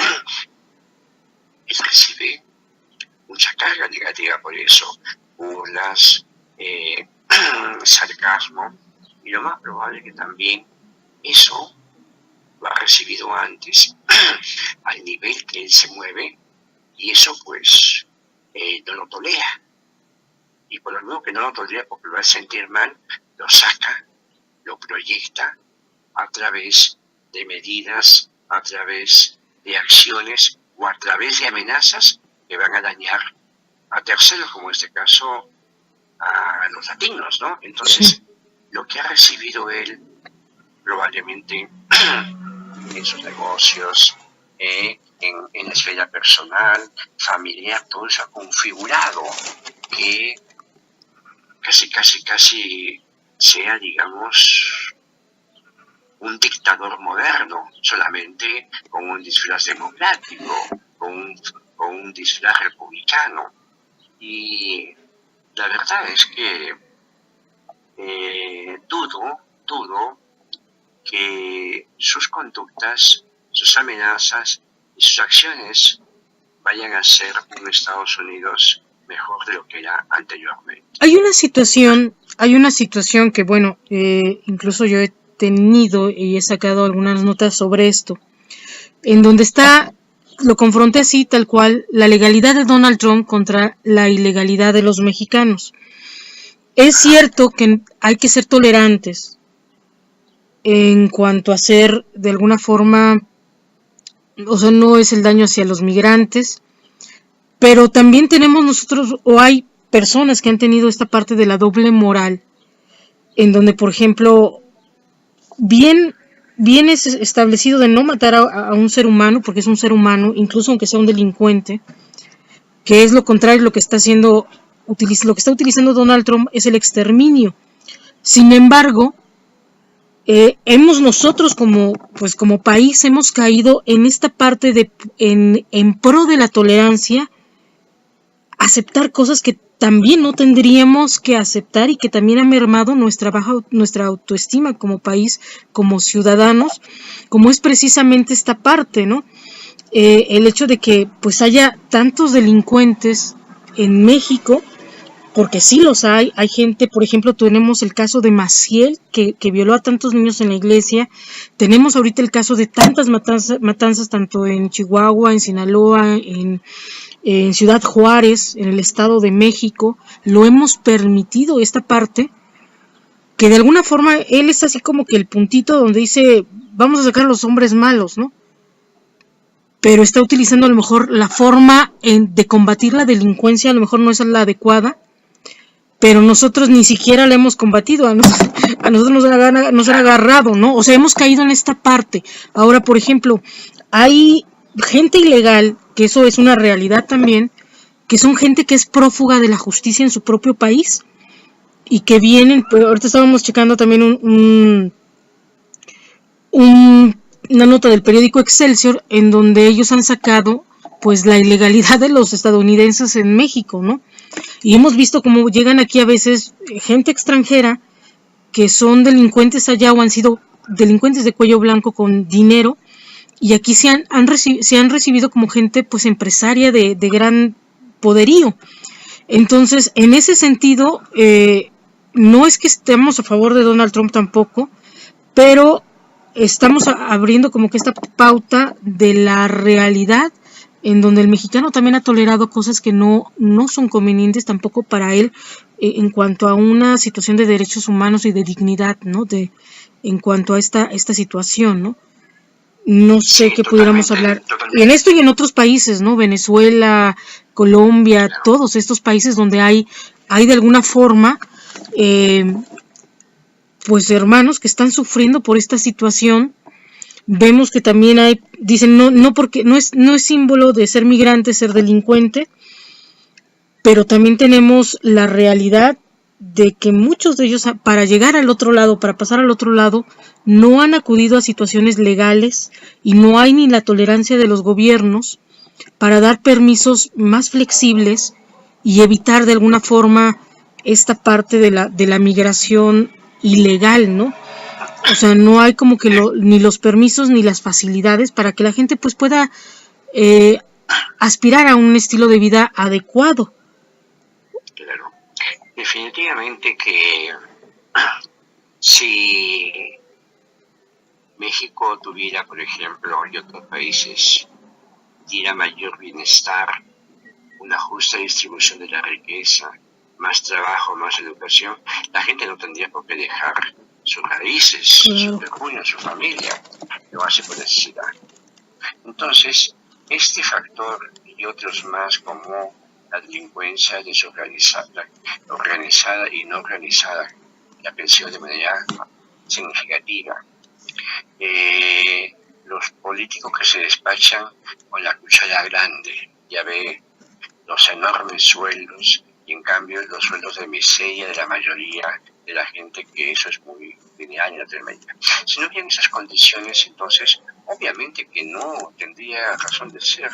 él recibe mucha carga negativa por eso, burlas, sarcasmo, y lo más probable es que también eso lo ha recibido antes al nivel que él se mueve, y eso pues no lo tolera, y por lo menos que no lo tolera porque lo va a sentir mal, lo saca, lo proyecta a través de medidas, a través de acciones o a través de amenazas que van a dañar a terceros, como en este caso a los latinos, ¿no? Entonces, lo que ha recibido él probablemente en sus negocios, en la esfera personal, familiar, todo eso ha configurado que casi sea, digamos, un dictador moderno, solamente con un disfraz democrático, con un disfraz republicano. Y la verdad es que dudo que sus conductas, sus amenazas y sus acciones vayan a ser un Estados Unidos mejor de lo que era anteriormente. Hay una situación que, bueno, incluso yo he tenido y he sacado algunas notas sobre esto, en donde lo confronté así, tal cual, la legalidad de Donald Trump contra la ilegalidad de los mexicanos. Es cierto que hay que ser tolerantes en cuanto a ser, de alguna forma, o sea, no es el daño hacia los migrantes, pero también tenemos nosotros, o hay personas que han tenido esta parte de la doble moral, en donde, por ejemplo, bien es establecido de no matar a un ser humano, porque es un ser humano, incluso aunque sea un delincuente, que es lo contrario a lo que está haciendo, lo que está utilizando Donald Trump es el exterminio. Sin embargo, nosotros como país hemos caído en esta parte en pro de la tolerancia, aceptar cosas que también no tendríamos que aceptar y que también ha mermado nuestra autoestima como país, como ciudadanos, como es precisamente esta parte, ¿no? El hecho de que pues haya tantos delincuentes en México, porque sí los hay gente, por ejemplo, tenemos el caso de Maciel, que violó a tantos niños en la iglesia, tenemos ahorita el caso de tantas matanzas tanto en Chihuahua, en Sinaloa, en Ciudad Juárez, en el Estado de México. Lo hemos permitido esta parte, que de alguna forma él es así como que el puntito donde dice, vamos a sacar a los hombres malos, ¿no? Pero está utilizando a lo mejor la forma de combatir la delincuencia, a lo mejor no es la adecuada, pero nosotros ni siquiera la hemos combatido, a nosotros nos han agarrado, ¿no? O sea, hemos caído en esta parte. Ahora, por ejemplo, hay gente ilegal, que eso es una realidad también, que son gente que es prófuga de la justicia en su propio país y que vienen, pues ahorita estábamos checando también una nota del periódico Excelsior en donde ellos han sacado pues la ilegalidad de los estadounidenses en México, ¿no? Y hemos visto cómo llegan aquí a veces gente extranjera que son delincuentes allá o han sido delincuentes de cuello blanco con dinero y aquí se han recibido como gente pues empresaria de gran poderío. Entonces, en ese sentido, no es que estemos a favor de Donald Trump tampoco, pero estamos abriendo como que esta pauta de la realidad en donde el mexicano también ha tolerado cosas que no son convenientes tampoco para él en cuanto a una situación de derechos humanos y de dignidad, ¿no? En cuanto a esta situación, ¿no? No sé Sí, qué pudiéramos hablar. totalmente. Y en esto y en otros países, ¿no? Venezuela, Colombia, todos estos países donde hay de alguna forma, pues hermanos que están sufriendo por esta situación. Vemos que también hay, dicen, no porque no es símbolo de ser migrante, ser delincuente, pero también tenemos la realidad de que muchos de ellos para llegar al otro lado, para pasar al otro lado, no han acudido a situaciones legales y no hay ni la tolerancia de los gobiernos para dar permisos más flexibles y evitar de alguna forma esta parte de la migración ilegal, ¿no? O sea, no hay como que ni los permisos ni las facilidades para que la gente pues pueda aspirar a un estilo de vida adecuado. Claro. Definitivamente que si México tuviera, por ejemplo, y otros países, diera mayor bienestar, una justa distribución de la riqueza, más trabajo, más educación, la gente no tendría por qué dejar sus raíces, su terruño, su familia, lo hace por necesidad. Entonces, este factor y otros más como la delincuencia desorganizada, organizada y no organizada, la pensión de manera significativa, los políticos que se despachan con la cuchara grande, ya ve los enormes sueldos y en cambio los sueldos de miseria de la mayoría de la gente, que eso es muy lineal en Latinoamérica. Si no hubieran esas condiciones, entonces obviamente que no tendría razón de ser.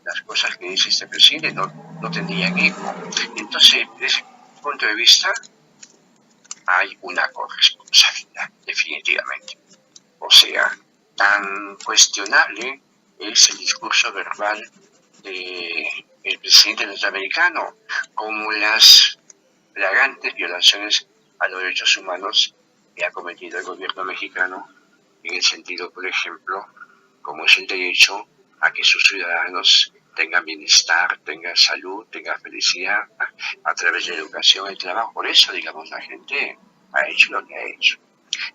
Las cosas que dice este presidente no tendrían eco. Entonces, desde ese punto de vista, hay una corresponsabilidad, definitivamente. O sea, tan cuestionable es el discurso verbal del presidente norteamericano como las flagantes violaciones a los derechos humanos que ha cometido el gobierno mexicano, en el sentido, por ejemplo, como es el derecho a que sus ciudadanos tengan bienestar, tengan salud, tengan felicidad a través de la educación y el trabajo. Por eso, digamos, la gente ha hecho lo que ha hecho.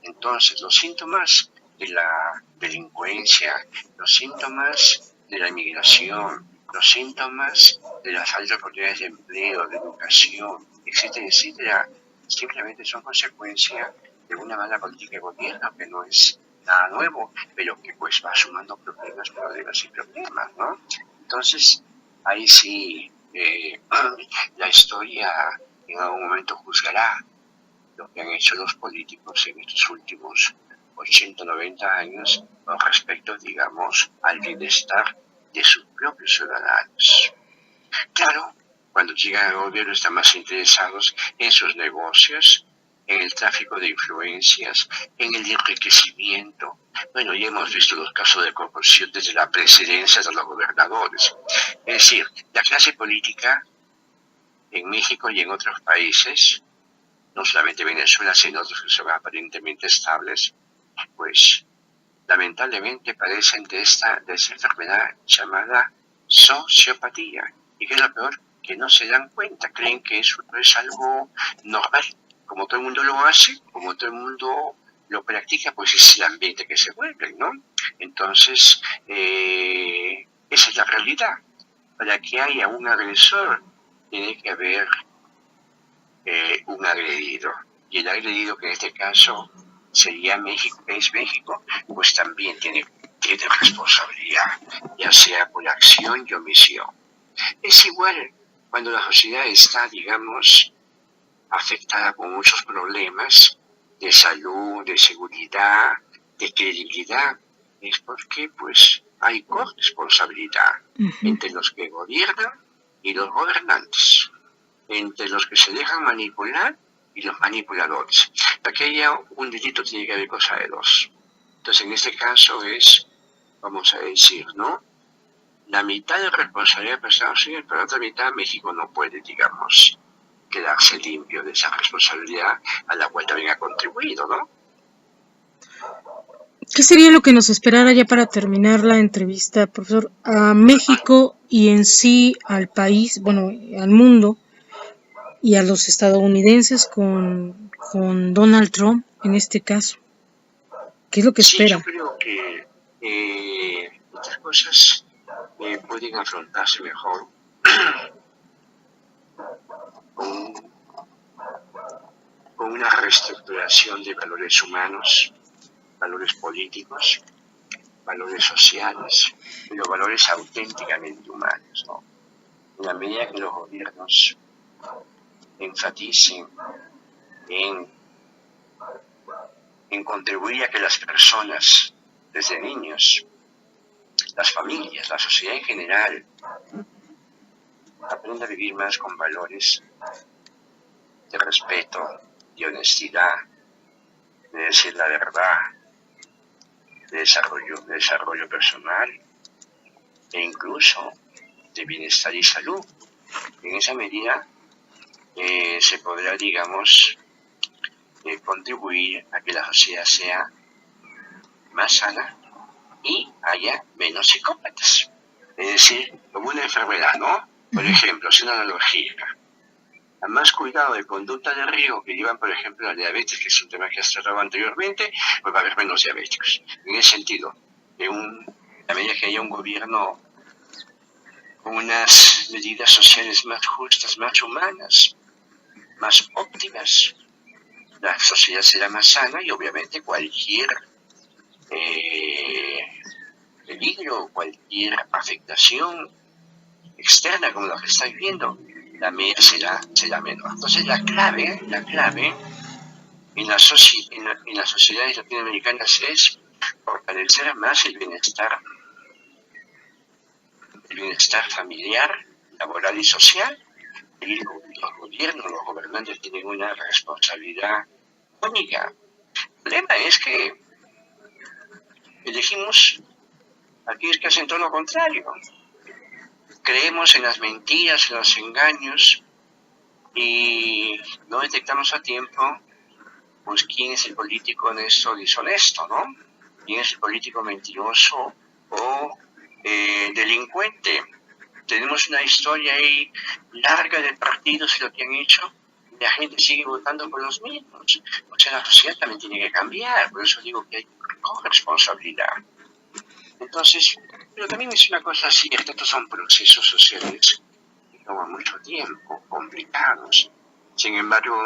Entonces, los síntomas de la delincuencia, los síntomas de la inmigración, los síntomas de la falta de oportunidades de empleo, de educación, etcétera, etcétera, simplemente son consecuencia de una mala política de gobierno que no es nada nuevo, pero que pues va sumando problemas y problemas, ¿no? Entonces, ahí sí, la historia en algún momento juzgará lo que han hecho los políticos en estos últimos 80, 90 años con respecto, digamos, al bienestar de sus propios ciudadanos. Claro, cuando llegan al gobierno están más interesados en sus negocios, en el tráfico de influencias, en el enriquecimiento. Bueno, ya hemos visto los casos de corrupción desde la presidencia de los gobernadores. Es decir, la clase política en México y en otros países, no solamente Venezuela, sino otros que son aparentemente estables, pues lamentablemente padecen de esa enfermedad llamada sociopatía. ¿Y qué es lo peor? Que no se dan cuenta, creen que eso no es algo normal. Como todo el mundo lo hace, como todo el mundo lo practica, pues es el ambiente que se vuelve, ¿no? Entonces, esa es la realidad. Para que haya un agresor, tiene que haber un agredido. Y el agredido, que en este caso sería México, es México, pues también tiene responsabilidad, ya sea por acción y omisión. Es igual cuando la sociedad está, digamos, afectada con muchos problemas de salud, de seguridad, de credibilidad, es porque pues hay corresponsabilidad entre los que gobiernan y los gobernantes, entre los que se dejan manipular y los manipuladores. Para que haya un delito tiene que haber cosa de dos. Entonces en este caso es, vamos a decir, ¿no?, la mitad de responsabilidad para Estados Unidos, pero la otra mitad México no puede, digamos, quedarse limpio de esa responsabilidad a la cual también ha contribuido, ¿no? ¿Qué sería lo que nos esperara ya para terminar la entrevista, profesor, a México y en sí al país, bueno, al mundo y a los estadounidenses con Donald Trump en este caso? ¿Qué es lo que espera? Sí, yo creo que estas cosas pueden afrontarse mejor con una reestructuración de valores humanos, valores políticos, valores sociales, pero valores auténticamente humanos, ¿no? En la medida que los gobiernos enfaticen en contribuir a que las personas, desde niños, las familias, la sociedad en general, aprendan a vivir más con valores de respeto, de honestidad, de decir la verdad, de desarrollo personal e incluso de bienestar y salud. En esa medida se podrá, digamos, contribuir a que la sociedad sea más sana y haya menos psicópatas. Es decir, como una enfermedad, ¿no? Por ejemplo, es una analogía. A más cuidado de conducta de riesgo que llevan, por ejemplo, la diabetes, que es un tema que has tratado anteriormente, pues va a haber menos diabéticos. En ese sentido, a medida que haya un gobierno con unas medidas sociales más justas, más humanas, más óptimas, la sociedad será más sana y obviamente cualquier peligro, cualquier afectación externa como la que estáis viendo, la media será menor. Entonces la clave en las sociedades latinoamericanas es fortalecer más el bienestar familiar, laboral y social. Y los gobiernos, los gobernantes tienen una responsabilidad única. El problema es que elegimos a aquellos que hacen todo lo contrario. Creemos en las mentiras, en los engaños y no detectamos a tiempo pues quién es el político honesto o deshonesto, ¿no? Quién es el político mentiroso o delincuente. Tenemos una historia ahí larga de partidos y lo que han hecho, y la gente sigue votando por los mismos. O sea, la sociedad también tiene que cambiar, por eso digo que hay corresponsabilidad. Entonces, pero también es una cosa cierta, estos son procesos sociales que toman mucho tiempo, complicados. Sin embargo,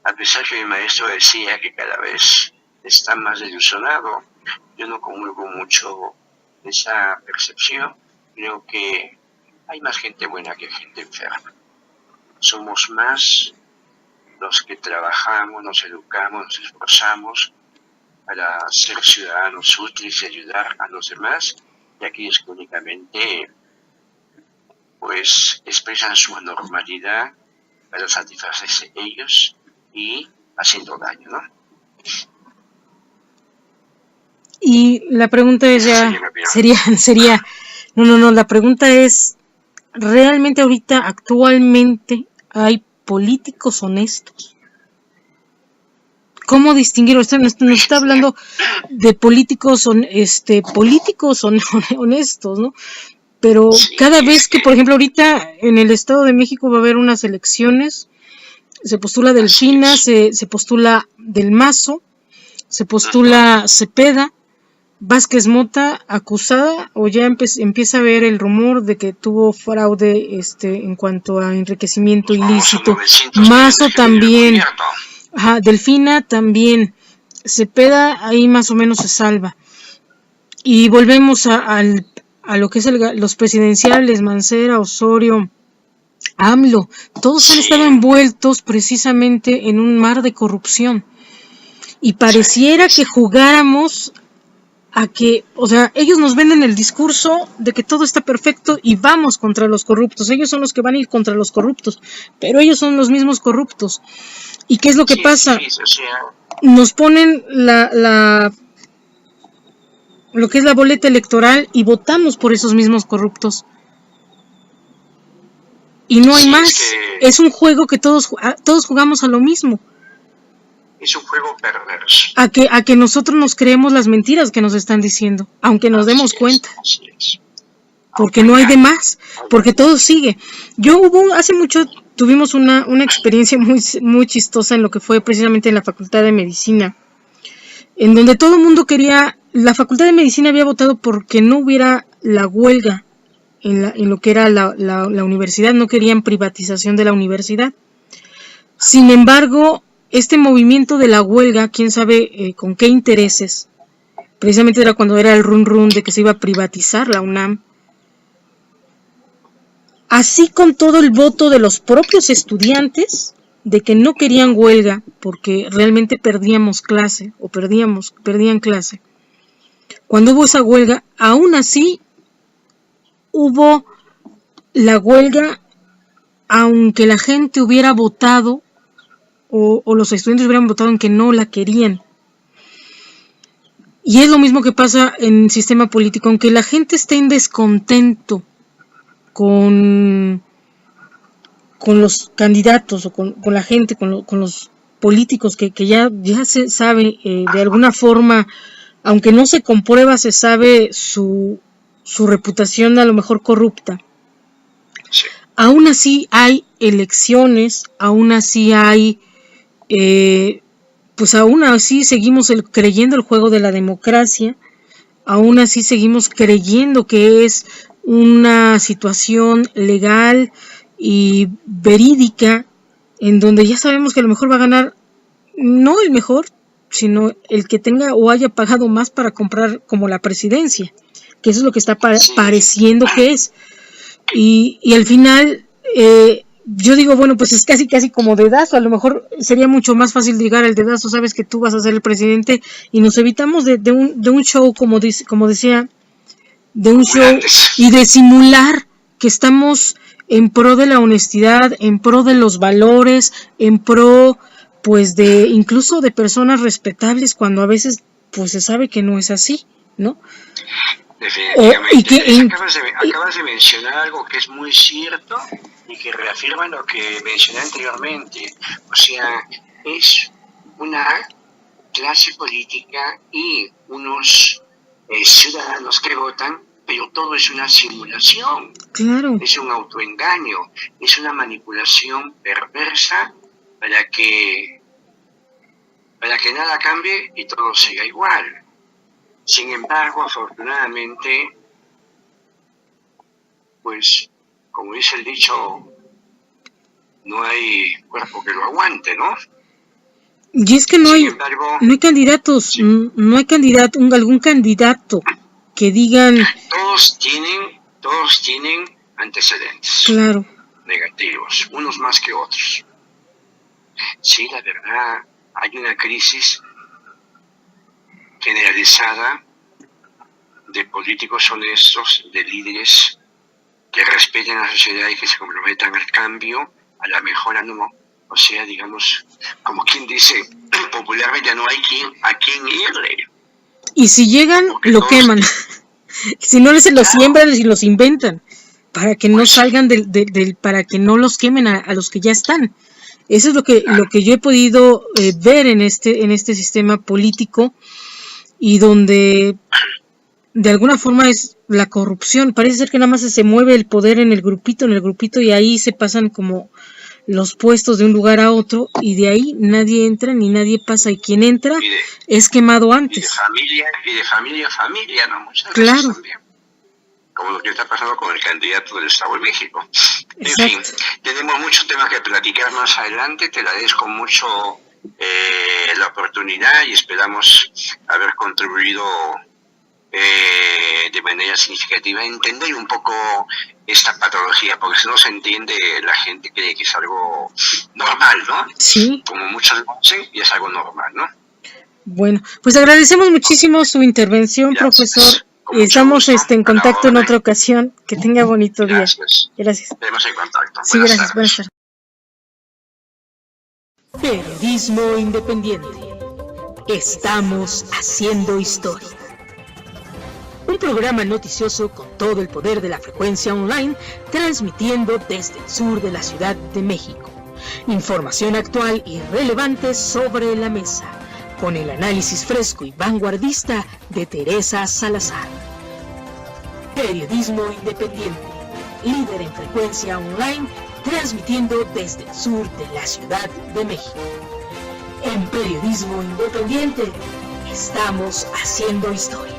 a pesar que mi maestro decía que cada vez está más ilusionado, yo no comulgo mucho esa percepción. Creo que hay más gente buena que gente enferma. Somos más los que trabajamos, nos educamos, nos esforzamos para ser ciudadanos útiles y ayudar a los demás, y aquellos que únicamente pues expresan su anormalidad para satisfacerse ellos y haciendo daño, ¿no? Y la pregunta es la pregunta es, ¿realmente ahorita, actualmente, hay políticos honestos? ¿Cómo distinguirlo? Nos está hablando de políticos honestos, ¿no? Pero cada vez que, por ejemplo, ahorita en el Estado de México va a haber unas elecciones, se postula Delfina, se postula Del Mazo, se postula Cepeda, Vázquez Mota acusada, o ya empieza a ver el rumor de que tuvo fraude en cuanto a enriquecimiento ilícito. Mazo también. Ajá, Delfina también. Cepeda ahí más o menos se salva. Y volvemos a lo que es los presidenciales, Mancera, Osorio, AMLO. Todos han estado envueltos precisamente en un mar de corrupción. Y pareciera que jugáramos a que, o sea, ellos nos venden el discurso de que todo está perfecto y vamos contra los corruptos. Ellos son los que van a ir contra los corruptos, pero ellos son los mismos corruptos. ¿Y qué es lo que pasa? Nos ponen lo que es la boleta electoral y votamos por esos mismos corruptos. Y no hay más. Es un juego que todos jugamos a lo mismo. Es un juego perverso. A que nosotros nos creemos las mentiras que nos están diciendo, aunque nos demos cuenta. Así es. Porque no hay de más, porque todo sigue. Hace mucho tuvimos una experiencia muy, muy chistosa en lo que fue precisamente en la Facultad de Medicina, en donde todo el mundo quería, la Facultad de Medicina había votado porque no hubiera la huelga en lo que era la universidad, no querían privatización de la universidad. Sin embargo, este movimiento de la huelga, quién sabe con qué intereses, precisamente era cuando era el run de que se iba a privatizar la UNAM, así con todo el voto de los propios estudiantes, de que no querían huelga, porque realmente perdíamos clase, o perdían clase. Cuando hubo esa huelga, aún así, hubo la huelga, aunque la gente hubiera votado, o los estudiantes hubieran votado en que no la querían. Y es lo mismo que pasa en el sistema político, aunque la gente esté en descontento con los candidatos, o con la gente, con los políticos, que ya se sabe de alguna forma, aunque no se comprueba, se sabe su reputación a lo mejor corrupta. Sí. Aún así hay elecciones, aún así hay pues aún así seguimos creyendo el juego de la democracia, aún así seguimos creyendo que es una situación legal y verídica, en donde ya sabemos que a lo mejor va a ganar no el mejor, sino el que tenga o haya pagado más para comprar como la presidencia, que eso es lo que está pareciendo que es. Y al final yo digo, bueno, pues es casi como dedazo. A lo mejor sería mucho más fácil llegar al dedazo, sabes que tú vas a ser el presidente, y nos evitamos de un show, como decía, de un show, y de simular que estamos en pro de la honestidad, en pro de los valores, en pro pues de incluso de personas respetables, cuando a veces pues se sabe que no es así, ¿no? Definitivamente. Acabas de mencionar algo que es muy cierto y que reafirma lo que mencioné anteriormente. O sea, es una clase política y unos ciudadanos que votan, pero todo es una simulación. Claro. Es un autoengaño, es una manipulación perversa para que nada cambie y todo siga igual. Sin embargo, afortunadamente, pues, como dice el dicho, no hay cuerpo que lo aguante, ¿no? Y es que no hay candidatos, sí. No hay algún candidato que digan... Todos tienen antecedentes. Claro. Negativos, unos más que otros. Sí, la verdad, hay una crisis generalizada de políticos honestos, de líderes que respeten a la sociedad y que se comprometan al cambio, a la mejora, no, o sea, digamos, como quien dice popularmente, ya no hay a quién irle. Y si llegan, lo queman. Si no se los siembran y los inventan, para que no salgan para que no los quemen a los que ya están. Eso es lo que yo he podido ver en este sistema político, y donde de alguna forma es la corrupción. Parece ser que nada más se mueve el poder en el grupito, y ahí se pasan como los puestos de un lugar a otro y de ahí nadie entra ni nadie pasa y quien entra es quemado antes. Y de familia en familia, ¿no? Muchas claro. veces también. Como lo que está pasando con el candidato del Estado de México. Exacto. En fin, tenemos muchos temas que platicar más adelante. Te agradezco mucho la oportunidad y esperamos haber contribuido de manera significativa a entender un poco esta patología, porque si no se entiende, la gente cree que es algo normal, ¿no? Sí. Como muchos lo hacen, y es algo normal, ¿no? Bueno, pues agradecemos muchísimo su intervención, Gracias. profesor. Estamos en contacto en otra ocasión. Que tenga bonito día. Gracias. Estaremos en contacto. Sí, gracias. Buenas tardes. Periodismo independiente. Estamos haciendo historia. Un programa noticioso con todo el poder de la frecuencia online, transmitiendo desde el sur de la Ciudad de México. Información actual y relevante sobre la mesa, con el análisis fresco y vanguardista de Teresa Salazar. Periodismo independiente, líder en frecuencia online, transmitiendo desde el sur de la Ciudad de México. En Periodismo Independiente, estamos haciendo historia.